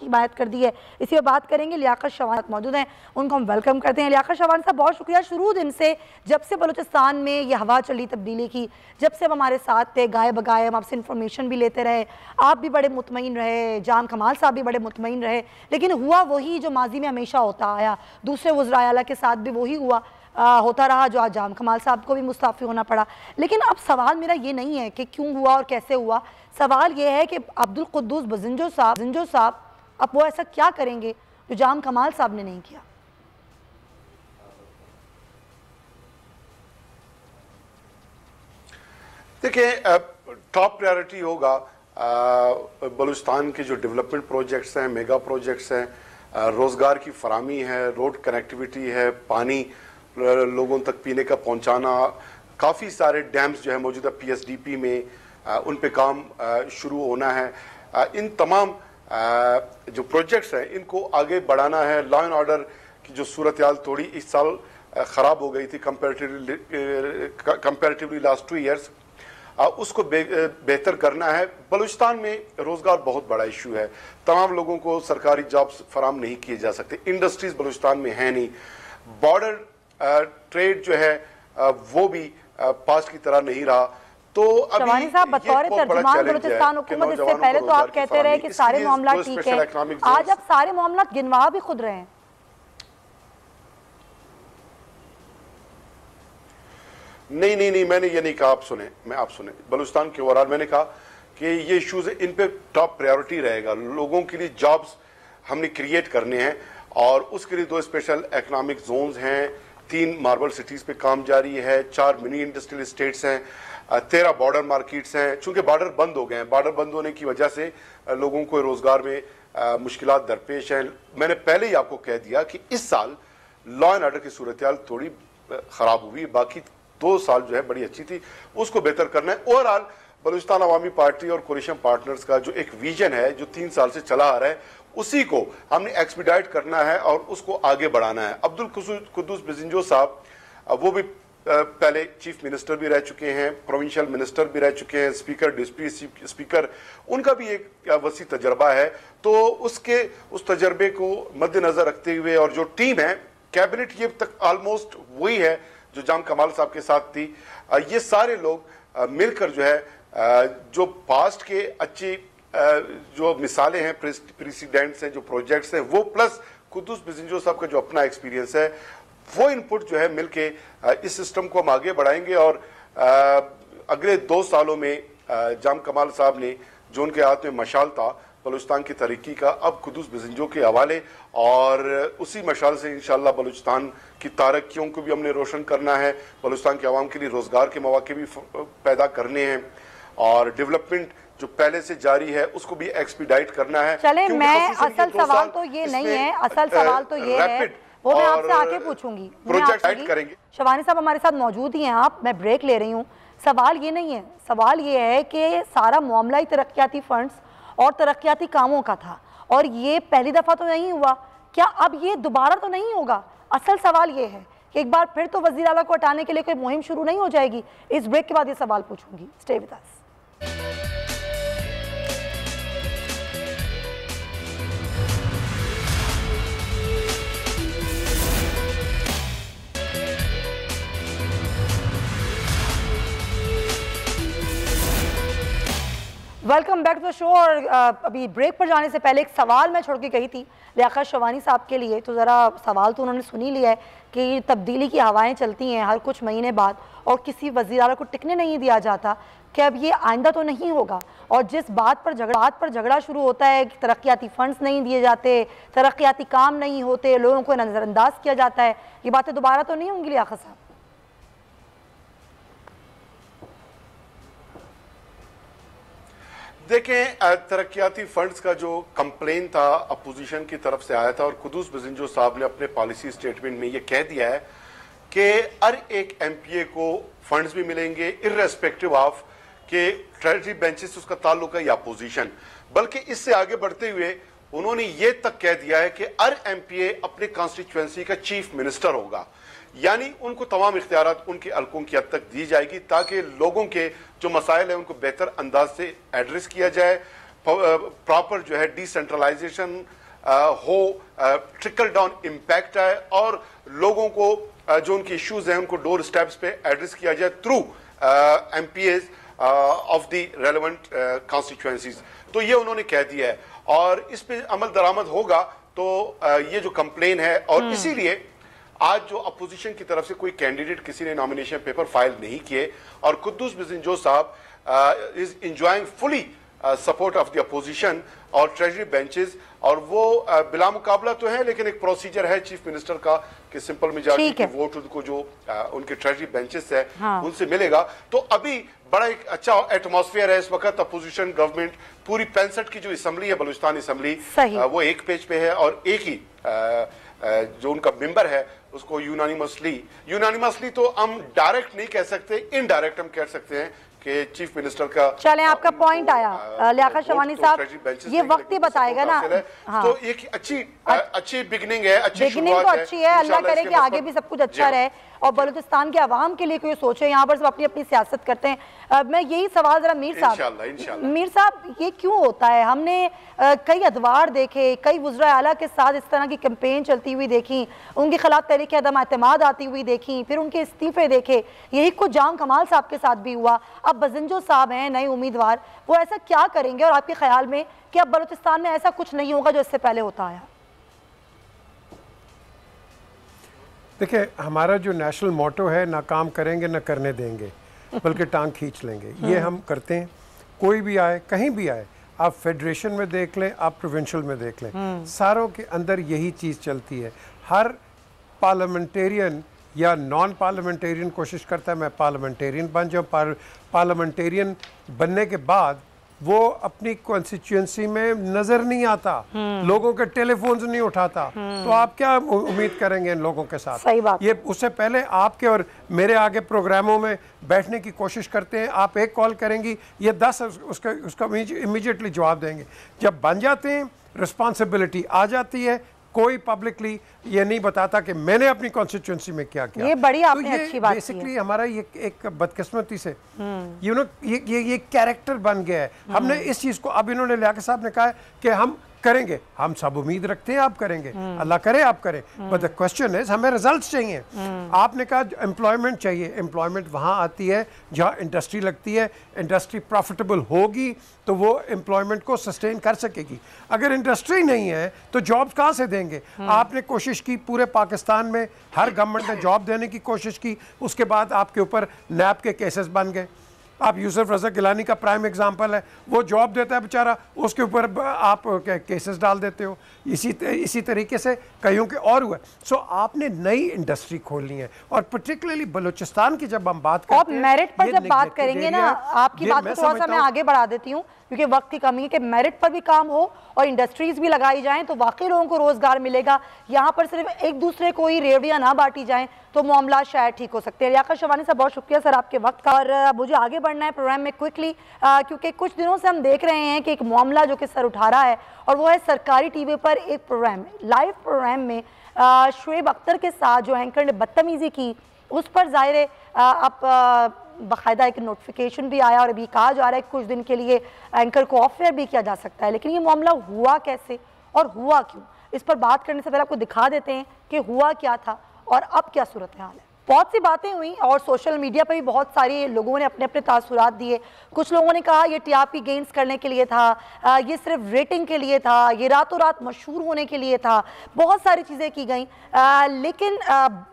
हिमायत कर दी है। इसी पर बात करेंगे। लियाकत शवान मौजूद हैं, उनको हम वेलकम करते हैं। लियाकत शवान साहब, बहुत शुक्रिया। शुरू दिन से जब से बलूचिस्तान में ये हवा चली तब्दीली की, जब से हम हमारे साथ थे गाए बगाए, हम आपसे इंफॉर्मेशन भी लेते रहे, आप भी बड़े मुतमईन रहे, जाम कमाल साहब भी बड़े मुतमईन रहे, लेकिन हुआ वही जो माजी में हमेशा होता आया, दूसरे वज़राए आला के साथ भी वही हुआ होता रहा, जो आज जाम कमाल साहब को भी मुस्ताफ़ी होना पड़ा। लेकिन अब सवाल मेरा ये नहीं है कि क्यों हुआ और कैसे हुआ, सवाल ये है कि अब्दुल कुद्दूस बिजुन साहब अब वो ऐसा क्या करेंगे जो जाम कमाल साहब ने नहीं किया? देखिए, टॉप प्रायोरिटी होगा बलूचिस्तान के जो डेवलपमेंट प्रोजेक्ट्स हैं, मेगा प्रोजेक्ट्स हैं, रोज़गार की फराहमी है, रोड कनेक्टिविटी है, पानी लोगों तक पीने का पहुंचाना, काफ़ी सारे डैम्स जो है मौजूदा PSDP में उन पे काम शुरू होना है। इन तमाम जो प्रोजेक्ट्स हैं इनको आगे बढ़ाना है। लॉ एंड ऑर्डर की जो सूरत हाल थोड़ी इस साल ख़राब हो गई थी कंपेरेटिवली लास्ट 2 ईयर्स, उसको बेहतर करना है। बलूचिस्तान में रोज़गार बहुत बड़ा इशू है, तमाम लोगों को सरकारी जॉब्स फराम नहीं किए जा सकते, इंडस्ट्रीज बलूचिस्तान में है नहीं, बॉर्डर ट्रेड जो है वो भी पास्ट की तरह नहीं रहा। तो अभी साहब, बतौर तर्जुमान बलूचिस्तान हुकूमत, इससे पहले तो आप कहते रहे कि सारे मामला ठीक है, आज आप सारे मामला गिनवा भी खुद रहे हैं। नहीं, मैंने ये नहीं कहा। आप सुने बलूचिस्तान के ओवरऑल मैंने कहा कि ये इश्यूज इन पे टॉप प्रायोरिटी रहेगा। लोगों के लिए जॉब्स हमने क्रिएट करने हैं, और उसके लिए 2 स्पेशल इकोनॉमिक जोन्स हैं, 3 मार्बल सिटीज पे काम जारी है, 4 मिनी इंडस्ट्रियल स्टेट्स हैं, 13 बॉर्डर मार्केट्स हैं। चूंकि बॉर्डर बंद हो गए हैं, बॉर्डर बंद होने की वजह से लोगों को रोजगार में मुश्किलात दरपेश हैं। मैंने पहले ही आपको कह दिया कि इस साल लॉ एंड ऑर्डर की सूरत हाल थोड़ी खराब हुई, बाकी 2 साल जो है बड़ी अच्छी थी, उसको बेहतर करना है। ओवरऑल बलूचिस्तान अवामी पार्टी और कोलिशन पार्टनर्स का जो एक विजन है जो 3 साल से चला आ रहा है, उसी को हमने एक्सपीडाइट करना है और उसको आगे बढ़ाना है। अब्दुल कुद्दूस बिजिंजो साहब वो भी पहले चीफ मिनिस्टर भी रह चुके हैं, प्रोविंशियल मिनिस्टर भी रह चुके हैं, स्पीकर, डिप्टी स्पीकर, उनका भी एक वसी तजर्बा है। तो उस तजर्बे को मद्देनजर रखते हुए और जो टीम है कैबिनेट ये तक ऑलमोस्ट वही है जो जाम कमाल साहब के साथ थी, ये सारे लोग मिलकर जो है जो पास्ट के अच्छी जो मिसालें हैं, प्रेसिडेंट्स हैं, जो प्रोजेक्ट्स हैं, वो प्लस कुद्दूस बिजिंजो साहब का जो अपना एक्सपीरियंस है, वो इनपुट जो है मिलके इस सिस्टम को हम आगे बढ़ाएंगे। और अगले 2 सालों में जाम कमाल साहब ने जो उनके हाथ में मशाल था बलूचिस्तान की तरक्की का, अब कुद्दूस बिजिंजो के हवाले, और उसी मशाल से इंशाल्लाह बलूचिस्तान की तरक्कियों को भी हमने रोशन करना है, बलूचिस्तान के अवाम के लिए रोजगार के मौके भी पैदा करने हैं, और डेवलपमेंट जो पहले से जारी है उसको भी एक्सपीडाइट करना है। चले, मैं असल सवाल तो ये नहीं है, असल सवाल तो ये है, वो मैं आपसे आके पूछूंगी, प्रोजेक्ट ऐड करेंगे। शवानी साहब हमारे साथ मौजूद ही हैं, आप, मैं ब्रेक ले रही हूँ। सवाल ये नहीं है, सवाल ये है कि सारा मामला ही तरक्याती फंड्स और तरक्याती कामों का था, और ये पहली दफ़ा तो नहीं हुआ, क्या अब ये दोबारा तो नहीं होगा? असल सवाल ये है कि एक बार फिर तो वज़ीर आला को हटाने के लिए कोई मुहिम शुरू नहीं हो जाएगी? इस ब्रेक के बाद ये सवाल पूछूंगी। Stay with us. Welcome back to the show. और अभी ब्रेक पर जाने से पहले एक सवाल मैं छोड़ के गई थी लियाकत शवानी साहब के लिए, तो ज़रा सवाल तो उन्होंने सुनी लिया है कि तब्दीली की हवाएं चलती हैं हर कुछ महीने बाद और किसी वज़ीर आला को टिकने नहीं दिया जाता, कि अब ये आइंदा तो नहीं होगा। और जिस बात पर झगड़ा शुरू होता है कि तरक्याती फंड्स नहीं दिए जाते, तरक्याती काम नहीं होते, लोगों को नज़रअंदाज किया जाता है, ये बातें दोबारा तो नहीं होंगी लियाकत साहब? देखें, तरक्याती फंड्स का जो कंप्लेन था अपोजिशन की तरफ से आया था, और कुद्दूस बिजिंजो साहब ने अपने पॉलिसी स्टेटमेंट में ये कह दिया है कि हर एक एमपीए को फंड्स भी मिलेंगे इर्रेस्पेक्टिव ऑफ के ट्रेजरी बेंचेस उसका ताल्लुक है या अपोजिशन। बल्कि इससे आगे बढ़ते हुए उन्होंने ये तक कह दिया है कि हर एमपीए अपने कॉन्स्टिट्यूएंसी का चीफ मिनिस्टर होगा, यानी उनको तमाम इख्तियारात उनके हल्कों की हद तक दी जाएगी ताकि लोगों के जो मसाइल हैं उनको बेहतर अंदाज से एड्रेस किया जाए, प्रॉपर जो है डिसेंट्रलाइजेशन हो, ट्रिकल डाउन इम्पैक्ट आए और लोगों को जो उनके इश्यूज हैं उनको डोर स्टेप्स पे एड्रेस किया जाए through MPs of the relevant constituencies. तो ये उन्होंने कह दिया है और इस पे अमल दरामद होगा तो ये जो कंप्लेन है, और इसीलिए आज जो अपोजिशन की तरफ से कोई कैंडिडेट किसी ने नॉमिनेशन पेपर फाइल नहीं किए, और कुद्दूस बिजिंजो साहब is enjoying fully support of the opposition और ट्रेजरी बेंचेस, और वो बिला मुकाबला तो है लेकिन एक प्रोसीजर है चीफ मिनिस्टर का कि सिंपल मेजॉरिटी की वोट उनको जो उनके ट्रेजरी बेंचेस है उनसे मिलेगा। तो अभी बड़ा एक अच्छा एटमॉस्फेयर है इस वक्त। अपोजिशन गवर्नमेंट पूरी 65 की जो असेंबली है बलूचिस्तान असेंबली, वो एक पेज पे है और एक ही जो उनका मेंबर है उसको यूनानिमसली तो हम डायरेक्ट नहीं कह सकते, इनडायरेक्ट हम कह सकते हैं कि चीफ मिनिस्टर का। चलें, आपका पॉइंट आया लियाकत शवानी साहब, ये वक्त ही बताएगा ना। हाँ। तो एक अच्छी बिगनिंग है, अच्छी बिगनिंग तो अच्छी है, अल्लाह करे कि आगे भी सब कुछ अच्छा रहे और बलूचिस्तान के अवाम के लिए कोई सोचे। यहाँ पर सब अपनी अपनी सियासत करते हैं। मैं यही सवाल जरा मीर साहब, ये क्यों होता है? हमने कई अदवार देखे, कई वज़ीर आला के साथ इस तरह की कैंपेन चलती हुई देखी, उनके खिलाफ तहरीक अदम एतमाद आती हुई देखी, फिर उनके इस्तीफे देखे। यही कुछ जाम कमाल साहब के साथ भी हुआ। अब बिजिंजो साहब हैं नए उम्मीदवार, वो ऐसा क्या करेंगे और आपके ख्याल में कि अब बलूचिस्तान में ऐसा कुछ नहीं होगा जो इससे पहले होता आया? देखिए, हमारा जो नेशनल मोटो है, ना काम करेंगे ना करने देंगे, बल्कि टांग खींच लेंगे। ये हम करते हैं, कोई भी आए, कहीं भी आए, आप फेडरेशन में देख लें, आप प्रोविंशियल में देख लें, सारों के अंदर यही चीज़ चलती है। हर पार्लियामेंटेरियन या नॉन पार्लियामेंटेरियन कोशिश करता है मैं पार्लियामेंटेरियन बन जाऊँ। पार्लियामेंटेरियन बनने के बाद वो अपनी कॉन्स्टिट्यूएंसी में नजर नहीं आता, लोगों के टेलीफोन्स नहीं उठाता, तो आप क्या उम्मीद करेंगे इन लोगों के साथ? सही बात। ये उससे पहले आपके और मेरे आगे प्रोग्रामों में बैठने की कोशिश करते हैं, आप एक कॉल करेंगी, ये 10 उसका इमीडिएटली जवाब देंगे। जब बन जाते हैं, रिस्पॉन्सिबिलिटी आ जाती है, कोई पब्लिकली ये नहीं बताता कि मैंने अपनी कॉन्स्टिट्यूएंसी में क्या किया। ये बड़ी आपने अच्छी बात की है। बेसिकली हमारा ये एक बदकिस्मती से यू नो ये कैरेक्टर बन गया है। हमने इस चीज को, अब इन्होंने लियाकत साहब ने कहा है कि हम करेंगे, हम सब उम्मीद रखते हैं आप करेंगे, अल्लाह करे आप करें, बट द क्वेश्चन इज हमें रिजल्ट्स चाहिए। आपने कहा एम्प्लॉयमेंट चाहिए, एम्प्लॉयमेंट वहाँ आती है जहाँ इंडस्ट्री लगती है, इंडस्ट्री प्रॉफिटेबल होगी तो वो एम्प्लॉयमेंट को सस्टेन कर सकेगी। अगर इंडस्ट्री नहीं है तो जॉब कहाँ से देंगे? आपने कोशिश की पूरे पाकिस्तान में, हर गवर्नमेंट ने जॉब देने की कोशिश की, उसके बाद आपके ऊपर नैब के केसेस बन गए। आप यूसुफ रज़ा गिलानी का प्राइम एग्जांपल है, वो जॉब देता है बेचारा, उसके ऊपर आप केसेस डाल देते हो। इसी तरीके से कईयों के और हुआ। सो आपने नई इंडस्ट्री खोलनी है, और पर्टिकुलरली बलूचिस्तान की जब हम बात करते हैं, मेरिट पर जब बात करेंगे ना, आपकी बात को थोड़ा सा मैं आगे बढ़ा देती हूँ क्योंकि वक्त की कमी है, कि मेरिट पर भी काम हो और इंडस्ट्रीज भी लगाई जाएं तो वाकई लोगों को रोजगार मिलेगा। यहाँ पर सिर्फ एक दूसरे को ही रेवड़ियाँ ना बांटी जाएं तो मामला शायद ठीक हो सकते हैं। लियाकत शवानी साहब, बहुत शुक्रिया सर आपके वक्त का। और मुझे आगे बढ़ना है प्रोग्राम में क्विकली, क्योंकि कुछ दिनों से हम देख रहे हैं कि एक मामला जो कि सर उठा रहा है, और वो है सरकारी टीवी पर एक प्रोग्राम, लाइव प्रोग्राम में शुएब अख्तर के साथ जो एंकर ने बदतमीजी की, उस पर जाहिर है अब बाकायदा एक नोटिफिकेशन भी आया और अभी कहा जा रहा है कि कुछ दिन के लिए एंकर को ऑफ एयर भी किया जा सकता है। लेकिन ये मामला हुआ कैसे और हुआ क्यों, इस पर बात करने से पहले आपको दिखा देते हैं कि हुआ क्या था और अब क्या सूरत हाल है। बहुत सी बातें हुई और सोशल मीडिया पर भी बहुत सारे लोगों ने अपने अपने तासुरात दिए। कुछ लोगों ने कहा ये टीआरपी गेन्स करने के लिए था, ये सिर्फ रेटिंग के लिए था, ये रातों रात मशहूर होने के लिए था, बहुत सारी चीज़ें की गई। लेकिन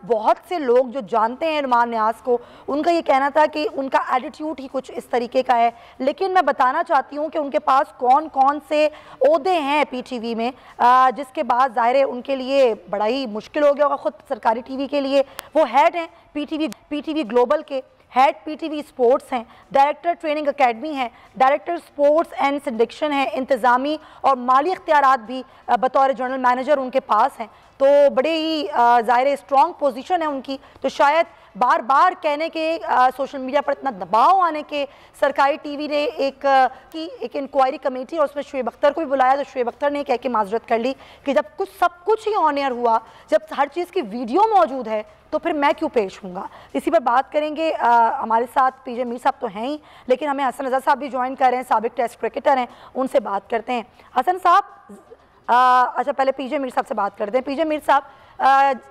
बहुत से लोग जो जानते हैं नुमान न्याज़ को, उनका ये कहना था कि उनका एटीट्यूड ही कुछ इस तरीके का है। लेकिन मैं बताना चाहती हूँ कि उनके पास कौन कौन से ओहदे हैं PTV में, जिसके बाद ज़ाहिर है उनके लिए बड़ा ही मुश्किल हो गया होगा खुद सरकारी TV के लिए। वो हेड हैं PTV ग्लोबल के, हेड PTV स्पोर्ट्स हैं, डायरेक्टर ट्रेनिंग एकेडमी हैं, डायरेक्टर स्पोर्ट्स एंड सिंडिकेशन हैं, इंतज़ामी और माली इख्तियारात भी बतौर जनरल मैनेजर उनके पास हैं। तो बड़े ही ज़ाहिर स्ट्रॉन्ग पोजीशन है उनकी। तो शायद बार बार कहने के सोशल मीडिया पर इतना दबाव आने के सरकारी TV ने एक इंक्वायरी कमेटी और उसमें शुएब अख्तर को भी बुलाया, तो शुएब अख्तर ने कह के माजरत कर ली कि जब सब कुछ ही ऑन एयर हुआ, जब हर चीज़ की वीडियो मौजूद है, तो फिर मैं क्यों पेश हूँगा। इसी पर बात करेंगे। हमारे साथ PJ मीर साहब तो हैं ही, लेकिन हमें हसन रज़ा साहब भी ज्वाइन कर रहे हैं, साबिक टेस्ट क्रिकेटर हैं, उनसे बात करते हैं। हसन साहब, अच्छा पहले PJ मीर साहब से बात करते हैं। PJ मीर साहब,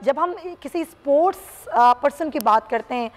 जब हम किसी स्पोर्ट्स पर्सन की बात करते हैं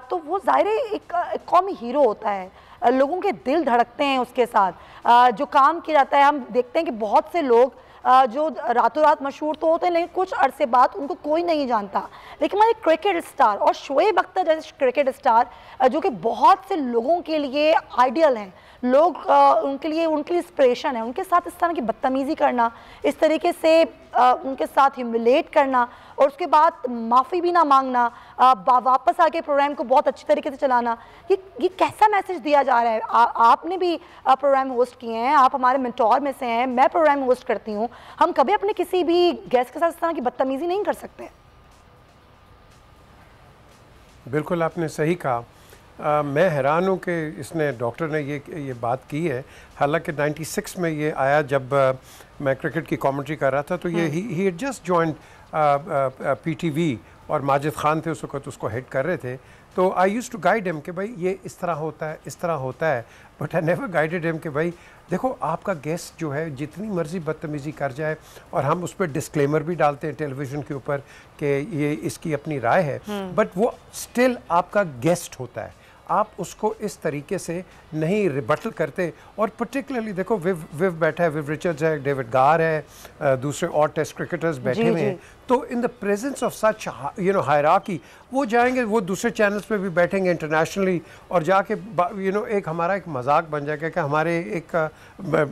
तो वो ज़ाहिर एक कौमी हीरो होता है, लोगों के दिल धड़कते हैं उसके साथ। जो काम किया जाता है, हम देखते हैं कि बहुत से लोग जो रातों रात मशहूर तो होते हैं, लेकिन कुछ अरसे बाद उनको कोई नहीं जानता। लेकिन हमारे क्रिकेट स्टार और शुएब अख्तर जैसे क्रिकेट स्टार जो कि बहुत से लोगों के लिए आइडियल हैं, लोग उनके लिए इंस्पिरेशन है, उनके साथ इस तरह की बदतमीज़ी करना, इस तरीके से उनके साथ ह्यूमिलेट करना और उसके बाद माफ़ी भी ना मांगना, वापस आके प्रोग्राम को बहुत अच्छी तरीके से चलाना, ये कैसा मैसेज दिया जा रहा है? आपने भी प्रोग्राम होस्ट किए हैं, आप हमारे मेंटोर में से हैं, मैं प्रोग्राम होस्ट करती हूँ, हम कभी अपने किसी भी गेस्ट के साथ इस तरह की बदतमीज़ी नहीं कर सकते। बिल्कुल आपने सही कहा। मैं हैरान हूँ कि इसने, डॉक्टर ने ये बात की है। हालांकि 96 में ये आया जब मैं क्रिकेट की कमेंट्री कर रहा था, तो ये he had just joined PTV और माजिद खान थे उस वक्त उसको हेड कर रहे थे। तो आई यूज़ टू गाइड हिम कि भाई ये इस तरह होता है, इस तरह होता है, but I never guided him कि भाई देखो आपका गेस्ट जो है जितनी मर्जी बदतमीज़ी कर जाए, और हम उस पर डिस्क्लेमर भी डालते हैं टेलीविज़न के ऊपर कि ये इसकी अपनी राय है, बट वो स्टिल आपका गेस्ट होता है, आप उसको इस तरीके से नहीं रिबटल करते। और पर्टिकुलरली देखो विव बैठा है, विव रिचर्ड्स है, डेविड गार है, दूसरे और टेस्ट क्रिकेटर्स बैठे हुए हैं। तो in the presence of such hierarchy वो जाएंगे, वो दूसरे चैनल्स पे भी बैठेंगे इंटरनेशनली, और जाके एक हमारा एक मजाक बन जाएगा कि हमारे एक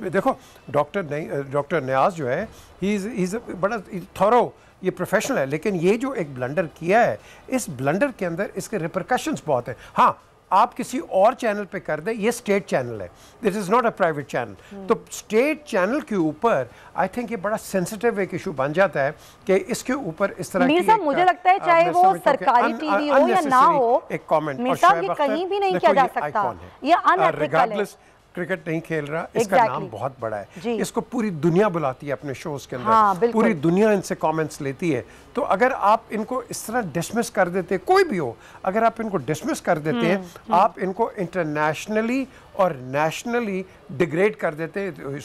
देखो डॉक्टर न्याज जो है, ही इज़ बड़ा थॉरो, ये प्रोफेशनल है, लेकिन ये जो एक ब्लंडर किया है, इस ब्लंडर के अंदर इसके रिपरकशंस बहुत हैं। हाँ, आप किसी और चैनल पे कर दें, ये स्टेट चैनल है, this is not a private channel, तो स्टेट चैनल के ऊपर आई थिंक ये बड़ा सेंसिटिव एक इशू बन जाता है कि इसके ऊपर इस तरह की मुझे लगता है चाहे वो सरकारी टीवी हो या ना हो, एक कमेंट और कहीं भी नहीं किया जा सकता, ये अनएथिकल है। क्रिकेट नहीं खेल रहा, इसका नाम बहुत बड़ा है, इसको पूरी दुनिया बुलाती है अपने शोज के अंदर, पूरी दुनिया इनसे कमेंट्स लेती है। तो अगर आप इनको इस तरह डिसमिस कर देते, कोई भी हो, अगर आप इनको डिसमिस कर देते हैं, आप इनको इंटरनेशनली और नेशनली डिग्रेड कर देते हैं, तो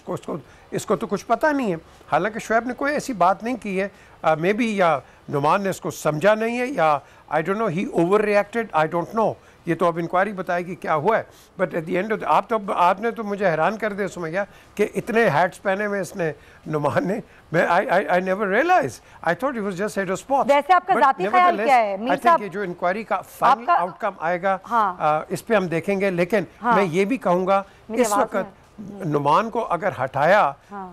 इसको तो कुछ पता नहीं है। हालांकि शोएब ने कोई ऐसी बात नहीं की है, मे बी या नुमान ने इसको समझा नहीं है, या I don't know he over reacted, I don't know, ये तो अब इंक्वायरी बताएगी क्या हुआ है। बट एट द एंड आपने तो मुझे हैरान कर दिया सुमैया कि इतने हैट्स पहने हुए इसने नुमान ने, मैं I never realize, I thought it was just head of sports. वैसे आपका जाती ख्याल क्या है मीर साहब? ये जो इंक्वायरी का फाइनल आउटकम आएगा, इस पे हम देखेंगे, लेकिन मैं ये भी कहूँगा इस वक्त नुमान को अगर हटाया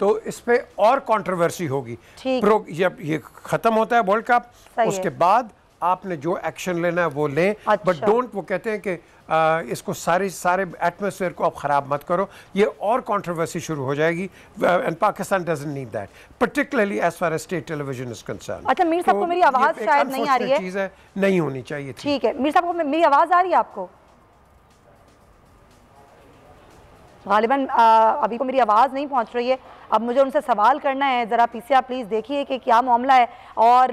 तो इस पे और कंट्रोवर्सी होगी। जब ये खत्म होता है वर्ल्ड कप, उसके बाद आपने जो एक्शन लेना है वो लें, बट डोंट, वो कहते हैं कि इसको सारे एटमॉस्फेयर को आप ख़राब मत करो, ये और कंट्रोवर्सी शुरू हो जाएगी, and Pakistan doesn't need that, particularly as far as state television is concern. अच्छा मीर साहब को मेरी आवाज़ शायद नहीं आ रही है, चीज़ है, नहीं होनी चाहिए। ठीक है मीर साहब को मेरी आवाज़ आ रही है आपको? गालिबन अभी को मेरी आवाज़ नहीं पहुंच रही है। अब मुझे उनसे सवाल करना है, ज़रा पीसीआर प्लीज़ देखिए कि क्या मामला है। और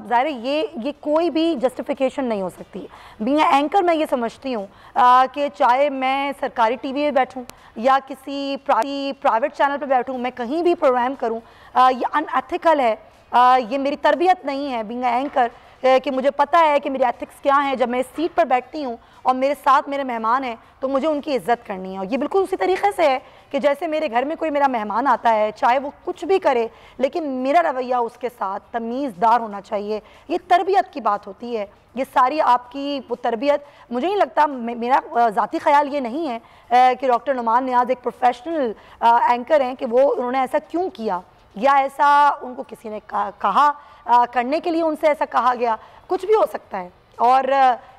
ज़ाहिर ये कोई भी जस्टिफिकेशन नहीं हो सकती। बीइंग एंकर मैं ये समझती हूँ कि चाहे मैं सरकारी टीवी में बैठूँ या किसी प्राइवेट चैनल पे बैठूँ, मैं कहीं भी प्रोग्राम करूँ, ये अनएथिकल है, ये मेरी तरबियत नहीं है बीइंग एंकर, कि मुझे पता है कि मेरी एथिक्स क्या है। जब मैं इस सीट पर बैठती हूँ और मेरे साथ मेरे मेहमान हैं तो मुझे उनकी इज्जत करनी है। और ये बिल्कुल उसी तरीके से है कि जैसे मेरे घर में कोई मेरा मेहमान आता है, चाहे वो कुछ भी करे, लेकिन मेरा रवैया उसके साथ तमीज़दार होना चाहिए। ये तरबियत की बात होती है। ये सारी आपकी वो तरबियत, मुझे नहीं लगता, मेरा ज़ाती ख्याल ये नहीं है कि डॉक्टर नुमान नियाज़ एक प्रोफेशनल एंकर हैं कि वो उन्होंने ऐसा क्यों किया, या ऐसा उनको किसी ने कहा करने के लिए उनसे ऐसा कहा गया, कुछ भी हो सकता है। और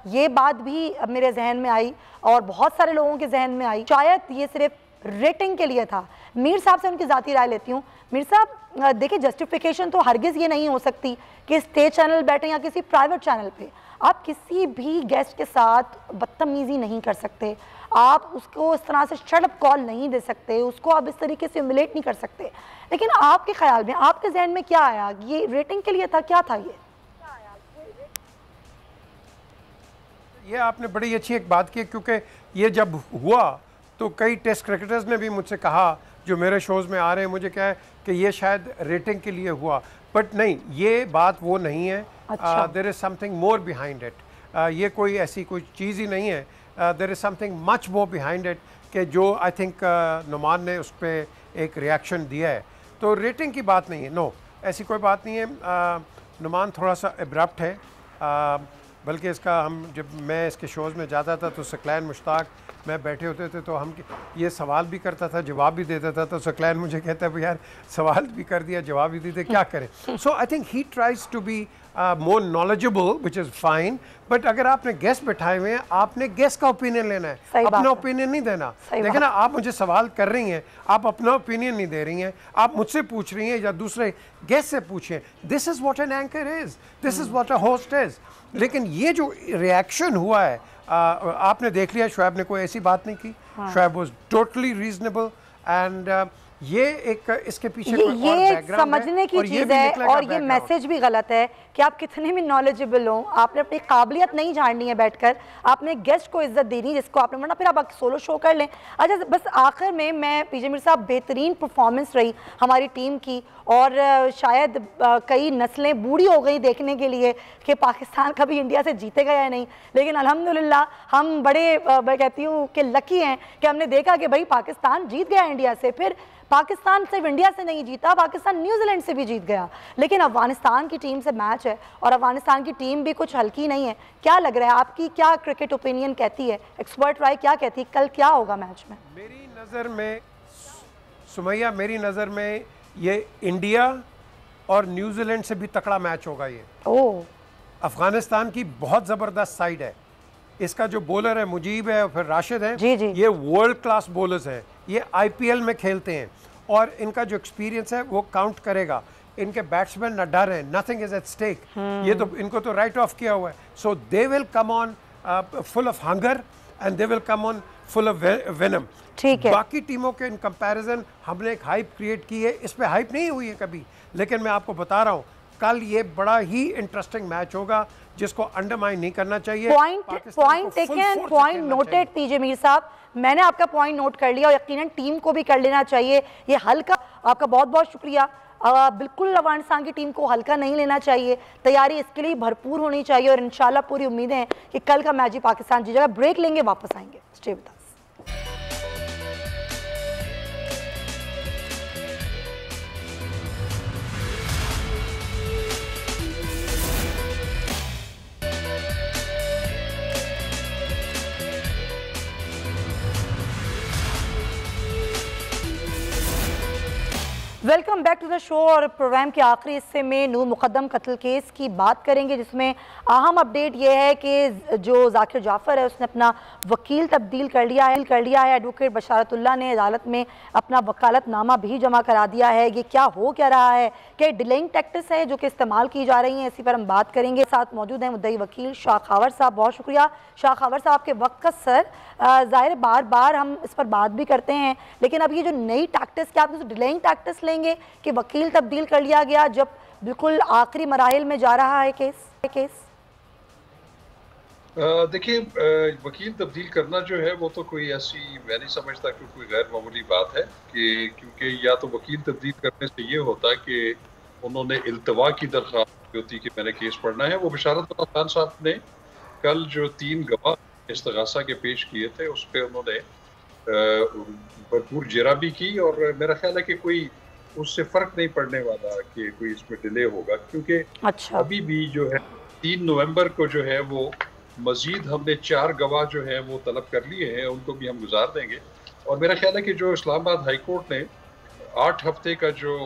ये बात भी मेरे जहन में आई और बहुत सारे लोगों के जहन में आई, शायद ये सिर्फ रेटिंग के लिए था। मीर साहब से उनकी ज़ाती राय लेती हूँ। मीर साहब देखिए, जस्टिफिकेशन तो हरगिज़ ये नहीं हो सकती कि स्टेट चैनल बैठे या किसी प्राइवेट चैनल पे आप किसी भी गेस्ट के साथ बदतमीज़ी नहीं कर सकते, आप उसको इस तरह से शट अप कॉल नहीं दे सकते, उसको आप इस तरीके से ह्यूमिलेट नहीं कर सकते। लेकिन आपके ख्याल में, आपके जहन में क्या आया? ये रेटिंग के लिए था, क्या था ये आपने बड़ी अच्छी एक बात की, क्योंकि ये जब हुआ तो कई टेस्ट क्रिकेटर्स ने भी मुझसे कहा जो मेरे शोज़ में आ रहे हैं, मुझे क्या है कि ये शायद रेटिंग के लिए हुआ, बट नहीं, ये बात वो नहीं है। There is something more behind it. ये कोई ऐसी कोई चीज़ ही नहीं है, there is something much more behind it कि जो आई थिंक नुमान ने उस पर एक रिएक्शन दिया है। तो रेटिंग की बात नहीं है, नो, ऐसी कोई बात नहीं है। नुमान थोड़ा सा एब्रप्ट है, बल्कि इसका जब मैं इसके शोज़ में जाता था तो सकलैन मुश्ताक मैं बैठे होते थे तो हम ये सवाल भी करता था, जवाब भी देता था, तो सकलैन मुझे कहता है यार सवाल भी कर दिया, जवाब भी देते, क्या करें। So I think he tries to be more knowledgeable, which is fine. But अगर आपने गेस्ट बैठाए हुए हैं, आपने गेस्ट का ओपिनियन लेना है, अपना ओपिनियन नहीं देना। देखिए ना, आप मुझे सवाल कर रही हैं, आप अपना ओपिनियन नहीं दे रही हैं, आप मुझसे पूछ रही हैं या दूसरे गेस्ट से पूछें। This is what an anchor is, this is what a host is. लेकिन ये जो रिएक्शन हुआ है, आपने देख लिया, शोएब ने कोई ऐसी बात नहीं की। Shoaib was totally reasonable and ये एक इसके पीछे ये समझने की चीज़ है। और ये मैसेज भी गलत है कि आप कितने भी नॉलेजेबल हो, आपने अपनी काबिलियत नहीं झाड़नी है बैठकर, आपने गेस्ट को इज्जत देनी जिसको आपने, वरना फिर आप सोलो शो कर लें। अच्छा, बस आखिर में मैं पीजे मीर साहब, बेहतरीन परफॉर्मेंस रही हमारी टीम की, और शायद कई नस्लें बूढ़ी हो गई देखने के लिए कि पाकिस्तान कभी इंडिया से जीतेगा या नहीं, लेकिन अल्हम्दुलिल्लाह हम बड़े, मैं कहती हूँ कि लकी हैं कि हमने देखा कि भाई पाकिस्तान जीत गया इंडिया से। फिर पाकिस्तान सिर्फ इंडिया से नहीं जीता, पाकिस्तान न्यूजीलैंड से भी जीत गया। लेकिन अफगानिस्तान की टीम से मैच है और अफगानिस्तान की टीम भी कुछ हल्की नहीं है। क्या लग रहा है, आपकी क्या क्रिकेट ओपिनियन कहती है, एक्सपर्ट राय क्या कहती है, कल क्या होगा मैच में? मेरी नज़र में सुमैया, मेरी नज़र में ये इंडिया और न्यूजीलैंड से भी तकड़ा मैच होगा ये। अफगानिस्तान की बहुत ज़बरदस्त साइड है, इसका जो बॉलर है मुजीब है और फिर राशिद है, ये वर्ल्ड क्लास बॉलर्स हैं, ये IPL में खेलते हैं और इनका जो एक्सपीरियंस है वो काउंट करेगा। इनके बैट्समैन न डर हैं, नथिंग इज एट स्टेक, ये तो इनको तो राइट ऑफ किया हुआ है। So they will come on full of hunger and they will come on full of venom. ठीक है, बाकी टीमों के इन कंपैरिजन हमने एक हाइप क्रिएट की है, इस पे हाइप नहीं हुई है कभी, लेकिन मैं आपको बता रहा हूँ कल ये बड़ा ही इंटरेस्टिंग मैच होगा जिसको अंडरमाइन नहीं करना चाहिए। पॉइंट टेकन, पॉइंट नोटेड कीजिए मीर साहब, मैंने आपका पॉइंट नोट कर लिया और यकीनन टीम को भी कर लेना चाहिए। ये हल्का, आपका बहुत बहुत शुक्रिया। बिल्कुल अफगानिस्तान की टीम को हल्का नहीं लेना चाहिए, तैयारी इसके लिए भरपूर होनी चाहिए और इंशाल्लाह पूरी उम्मीदें हैं कि कल का मैच ही पाकिस्तान जीतेगा। ब्रेक लेंगे, वापस आएंगे, stay with us. Welcome back to the show. और प्रोग्राम के आखिरी हिस्से में नूर मुकद्दम कत्ल केस की बात करेंगे, जिसमें अहम अपडेट ये है कि जो जाकिर जाफ़र है उसने अपना वकील तब्दील कर लिया है। एडवोकेट बशारतुल्लाह ने अदालत में अपना वकालतनामा भी जमा करा दिया है। ये क्या हो क्या रहा है, क्या डिलेइंग टैक्टिक्स है जो कि इस्तेमाल की जा रही हैं, इसी पर हम बात करेंगे। साथ मौजूद हैं मुद्दई वकील शाह खावर साहब, बहुत शुक्रिया शाह खावर साहब आपके वक्त का। सर ज़ाहिर बार बार हम इस पर बात भी करते हैं, लेकिन अब ये जो नई टैक्टिक्स, क्या आप डिलेइंग टैक्टिक्स लेंगे कि वकील तब्दील कर लिया गया जब बिल्कुल आखिरी मराहिल में जा रहा है केस? देखिए, वकील तब्दील करना जो है वो तो कोई ऐसी, मैं नहीं समझता कि कोई गैर मामूली बात है, कि क्योंकि या तो वकील तब्दील करने से ये होता कि उन्होंने इल्तवा की दरख्वास्त होती कि मैंने केस पढ़ना है। वो बशारतुल्लाह खान साहब ने कल जो 3 गवाह इस्तगासा के पेश किए थे उस पर उन्होंने भरपूर जराबी की, और मेरा ख्याल है कि कोई उससे फ़र्क नहीं पड़ने वाला कि कोई इसमें डिले होगा, क्योंकि अभी भी जो है 3 नवंबर को जो है वो मजीद हमने 4 गवाह जो है वो तलब कर लिए हैं, उनको भी हम गुजार देंगे। और मेरा ख्याल है कि जो इस्लामाबाद हाई कोर्ट ने 8 हफ्ते का जो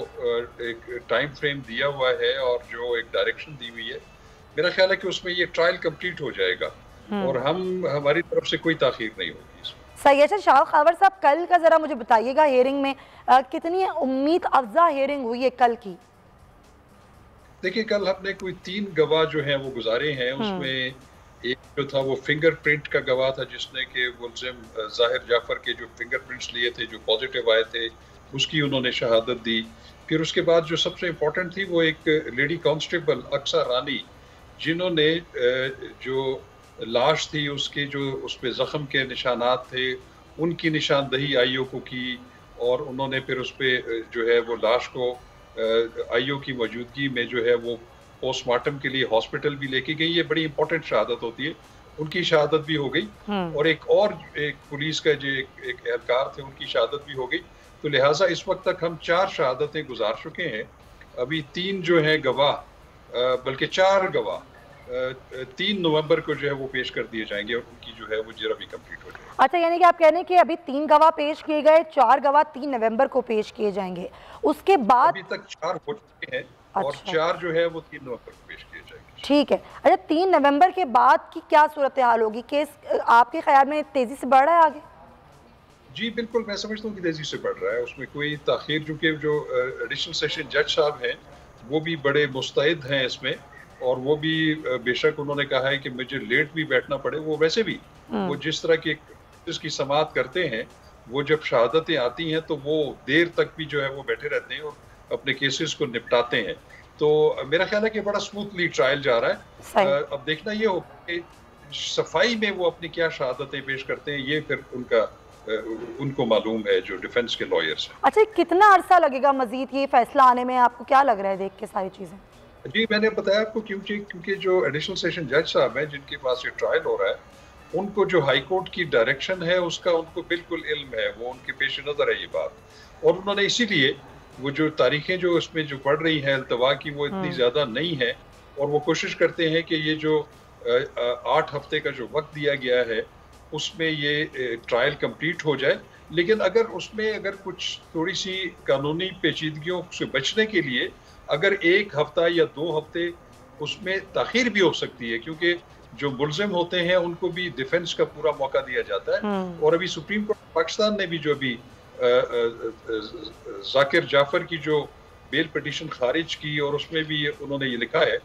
एक टाइम फ्रेम दिया हुआ है और जो एक डायरेक्शन दी हुई है, मेरा ख्याल है कि उसमें ये ट्रायल कंप्लीट हो जाएगा और हमारी तरफ से कोई ताखीर नहीं होगी इसमें। सही है। शाह खावर साहब, कल का जरा मुझे बताइएगा, हियरिंग में कितनी उम्मीद अफजा हियरिंग हुई है कल की? देखिए, कल हमने कोई 3 गवाह जो हैं वो गुजारे हैं। उसमें एक जो था वो फिंगरप्रिंट का गवाह था, जिसने के मुल्जिम जाहिर जाफर के जो फिंगरप्रिंट्स लिए थे जो पॉजिटिव आए थे, उसकी उन्होंने शहादत दी। फिर उसके बाद जो सबसे इम्पोर्टेंट थी वो एक लेडी कांस्टेबल अक्सा रानी, जिन्होंने जो लाश थी उसके जो उस पर ज़ख्म के निशानात थे उनकी निशानदही आईओ को की, और उन्होंने फिर उस पर जो है वो लाश को आईओ की मौजूदगी में जो है वो पोस्टमार्टम के लिए हॉस्पिटल भी लेके गई। ये बड़ी इंपॉर्टेंट शहादत होती है, उनकी शहादत भी हो गई। और एक पुलिस का जो एक एहलकार थे उनकी शहादत भी हो गई। तो लिहाजा इस वक्त तक हम 4 शहादतें गुजार चुके हैं। अभी 3 जो है गवाह, बल्कि 4 गवाह 3 नवंबर को जो है वो पेश कर दिए जाएंगे और उनकी जो है वो जरा भी कंप्लीट हो जाएगी। अच्छा, यानी कि आप कह रहे हैं कि अभी 3 गवाह पेश किए गए, 4 गवाह 3 नवंबर को पेश किए जाएंगे, उसके बाद अभी तक 4 हो चुके हैं। अच्छा। और 4 जो है वो 3 नवंबर को पेश किए जाएंगे। ठीक है। अच्छा, 3 नवंबर के बाद की क्या सूरत हाल होगी? केस आपके ख्याल में तेजी से बढ़ रहा है आगे? जी बिल्कुल, मैं समझता हूँ कि तेजी से बढ़ रहा है, उसमें कोई ताखीर, चूँकि जो एडिशनल सेशन जज साहब हैं वो भी बड़े मुस्तैद हैं इसमें, और वो भी बेशक उन्होंने कहा है कि मुझे लेट भी बैठना पड़े। वो वैसे भी वो जिस तरह की इसकी समाअत करते हैं, वो जब शहादतें आती हैं तो वो देर तक भी जो है वो बैठे रहते हैं और अपने केसेस को निपटाते हैं। तो मेरा ख्याल है कि बड़ा स्मूथली ट्रायल जा रहा है। अब देखना ये हो कि सफाई में वो अपनी क्या शहादतें पेश करते हैं, ये फिर उनको मालूम है जो डिफेंस के लॉयर्स हैं। अच्छा, कितना अरसा लगेगा मजीद ये फैसला आने में, आपको क्या लग रहा है देख के सारी चीजें? जी मैंने बताया आपको, क्योंकि जो एडिशनल सेशन जज साहब हैं जिनके पास ये ट्रायल हो रहा है, उनको जो हाई कोर्ट की डायरेक्शन है उसका उनको बिल्कुल इल्म है, वो उनके पेश नज़र है ये बात। और उन्होंने इसीलिए वो जो तारीखें जो उसमें जो पढ़ रही हैं अल्तवा की, वो इतनी ज़्यादा नहीं है, और वो कोशिश करते हैं कि ये जो 8 हफ्ते का जो वक्त दिया गया है उसमें ये ट्रायल कंप्लीट हो जाए। लेकिन अगर उसमें कुछ थोड़ी सी कानूनी पेचीदगियों से बचने के लिए अगर एक हफ्ता या 2 हफ्ते उसमें ताखीर भी हो सकती है, क्योंकि जो मुलजिम होते हैं उनको भी डिफेंस का पूरा मौका दिया जाता है। और अभी सुप्रीम कोर्ट पाकिस्तान ने भी जो अभी जाकिर जाफर की जो बेल पिटीशन खारिज की, और उसमें भी उन्होंने ये लिखा है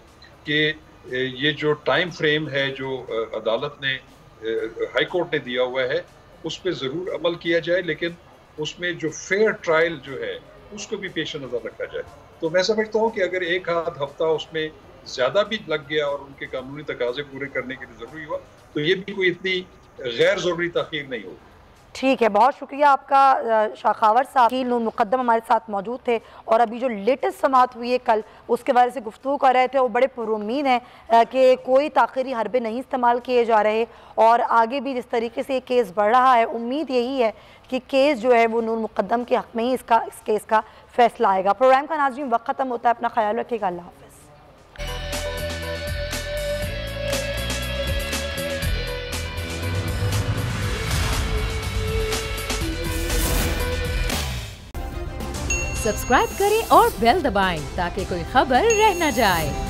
कि ये जो टाइम फ्रेम है जो अदालत ने हाई कोर्ट ने दिया हुआ है उस पर ज़रूर अमल किया जाए, लेकिन उसमें जो फेयर ट्रायल जो है उसको भी पेश नज़र रखा जाए। तो मैं समझता हूँ कि अगर एक आध हफ्ता उसमें ज़्यादा भी लग गया और उनके कानूनी तकाजे पूरे करने के लिए ज़रूरी हुआ तो ये भी कोई इतनी गैर ज़रूरी ताख़ीर नहीं होगी। ठीक है, बहुत शुक्रिया आपका शाखावर साहब। नून मुकद्दम हमारे साथ मौजूद थे और अभी जो लेटेस्ट समाअत हुई है कल उसके बारे से गुफ्तगू कर रहे थे। वो बड़े पुरुम्मीद हैं कि कोई ताख़ीरी हरबे नहीं इस्तेमाल किए जा रहे और आगे भी जिस तरीके से ये केस बढ़ रहा है उम्मीद यही है कि केस जो है वो नून मुकद्दम के हक़ में ही इस केस का फैसला आएगा। प्रोग्राम का नाज़रीन वक्त ख़त्म होता है, अपना ख्याल रखिएगा, अल्लाह हाफ़िज़। सब्सक्राइब करें और बेल दबाएं ताकि कोई खबर रह न जाए।